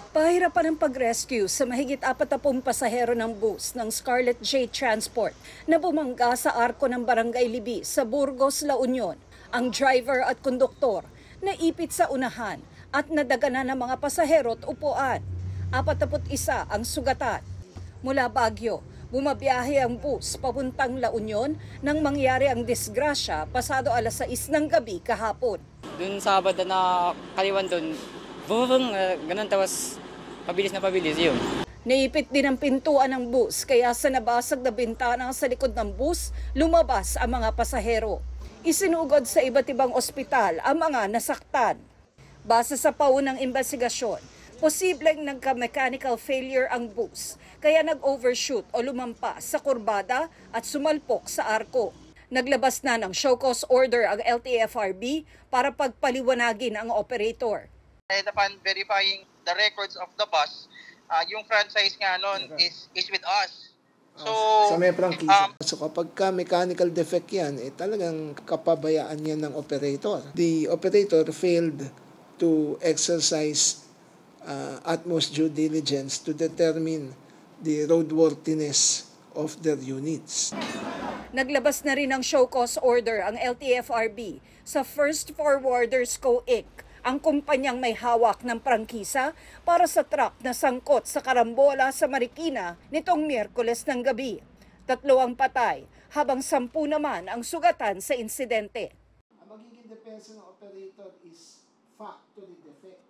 Pahirapan ang pag-rescue sa mahigit 40 pasahero ng bus ng Scarlet J Transport na bumangga sa arko ng Barangay Libi sa Burgos, La Union. Ang driver at konduktor naipit sa unahan at nadaganan ng mga pasahero at upuan. 41 ang sugatan. Mula Baguio, bumabiyahe ang bus papuntang La Union nang mangyari ang disgrasya pasado alas 6 ng gabi kahapon. Doon sa banda na kaliwan doon, bubong, ganun, tapos pabilis yun. Naipit din ang pintuan ng bus kaya sa nabasag na bintana sa likod ng bus, lumabas ang mga pasahero. Isinugod sa iba't ibang ospital ang mga nasaktan. Base sa paunang investigasyon, posibleng nagka-mechanical failure ang bus kaya nag-overshoot o lumampas sa kurbada at sumalpok sa arko. Naglabas na ng show cause order ang LTFRB para pagpaliwanagin ang operator. And upon verifying the records of the bus, yung franchise nga nun is with us. So may prangkisa. So kapag mechanical defect yan, talagang kapabayaan yan ng operator. The operator failed to exercise utmost due diligence to determine the roadworthiness of their units. Naglabas na rin ng show cause order ang LTFRB sa First Forwarders Co. Inc., ang kumpanyang may hawak ng prangkisa para sa truck na sangkot sa karambola sa Marikina nitong Miyerkules ng gabi. 3 ang patay, habang 10 naman ang sugatan sa insidente. Ang magiging depensa ng operator is factory defect.